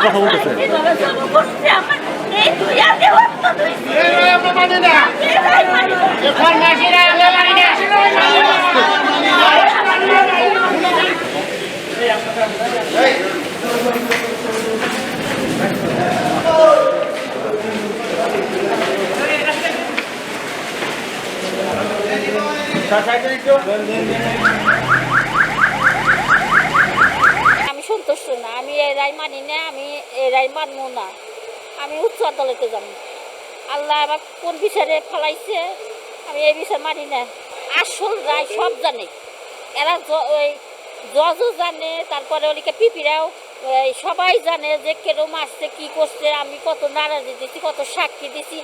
কথা বলতেছে। আমি সন্তুষ্ট না, আমি এই রায় মানি না, আমি এই রায় মানবো না, আমি উচ্চ আদালতে যাব। আল্লাহ আমার কোন বিচারে ফেলাইছে, আমি এই বিচার মানি না। আসল রায় সব জানে, এরা ওই জজও জানে, তারপরে ওদিকে পিপিরাও সবাই জানে যে কেন মারছে, কী করছে, আমি কত নারাজি দিছি, কত সাক্ষী দিছি,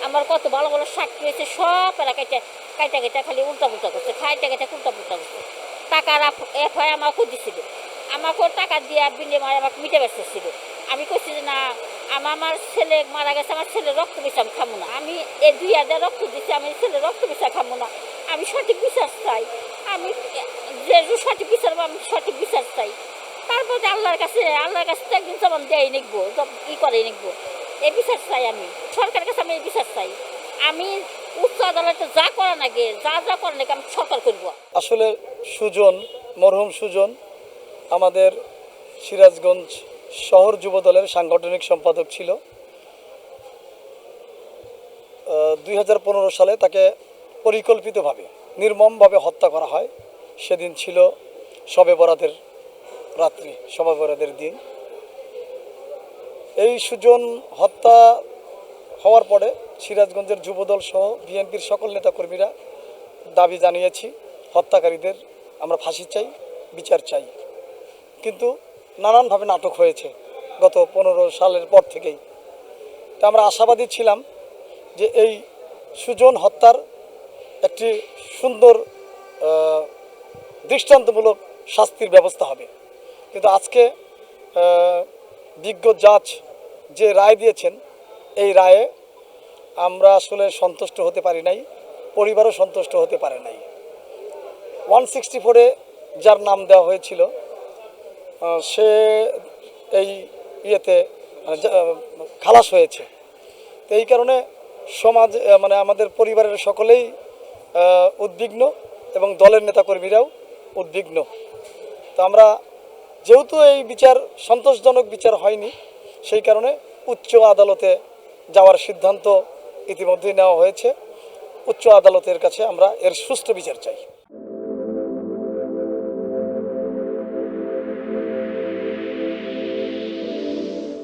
আমার কত ভালো ভালো সাক্ষী হয়েছে, সব এরা কাইটা কাইটা কাইটা খালি উল্টা পুল্টা করছে, খাইটা কাইটা উল্টা পুল্টা করছে। টাকার এফআই আমাকেও দিছিল, আমাকেও টাকা দিয়ে বিনিময়ে আমাকে মিটে বেসতেছিল। আমি কইছি যে না, আমার ছেলে মারা গেছে, আমার ছেলে রক্ত বিষা আমি খাবো না, আমি এই 2000 রক্ত দিচ্ছি, আমি ছেলে রক্ত বিষা খাবো না, আমি সঠিক বিচার চাই, আমি যে সঠিক বিচার আমি সঠিক বিচার চাই। তারপরে আল্লাহর কাছে তো একদিন যেমন দেয় নিকবো, ই করে নিকবো, এই বিচার চাই। আমি সরকারের কাছে আমি এই বিচার চাই। আমি উচ্চ আদালতে যা করা নাকি, যা করা নাকি আমি সরকার করবো। আসলে সুজন, মরহুম সুজন আমাদের সিরাজগঞ্জ শহর যুবদলের সাংগঠনিক সম্পাদক ছিল। 2015 সালে তাকে পরিকল্পিতভাবে নির্মমভাবে হত্যা করা হয়। সেদিন ছিল শবে বরাতের রাত্রি, শবে বরাতের দিন। এই সুজন হত্যা হওয়ার পরে সিরাজগঞ্জের যুবদল সহ বিএনপির সকল নেতাকর্মীরা দাবি জানিয়েছি, হত্যাকারীদের আমরা ফাঁসি চাই, বিচার চাই। কিন্তু নানানভাবে নাটক হয়েছে গত 15 সালের পর থেকেই। তা আমরা আশাবাদী ছিলাম যে এই সুজন হত্যার একটি সুন্দর দৃষ্টান্তমূলক শাস্তির ব্যবস্থা হবে। কিন্তু আজকে বিজ্ঞ জাজ যে রায় দিয়েছেন, এই রায়ে আমরা আসলে সন্তুষ্ট হতে পারি নাই, পরিবারও সন্তুষ্ট হতে পারে নাই। 164-এ যার নাম দেওয়া হয়েছিল, সে এই ইয়েতে খালাস হয়েছে। তো এই কারণে সমাজ মানে আমাদের পরিবারের সকলেই উদ্বিগ্ন এবং দলের নেতাকর্মীরাও উদ্বিগ্ন। তো আমরা যেহেতু এই বিচার সন্তোষজনক বিচার হয়নি, সেই কারণে উচ্চ আদালতে যাওয়ার সিদ্ধান্ত ইতিমধ্যেই নেওয়া হয়েছে। উচ্চ আদালতের কাছে আমরা এর সুষ্ঠু বিচার চাই।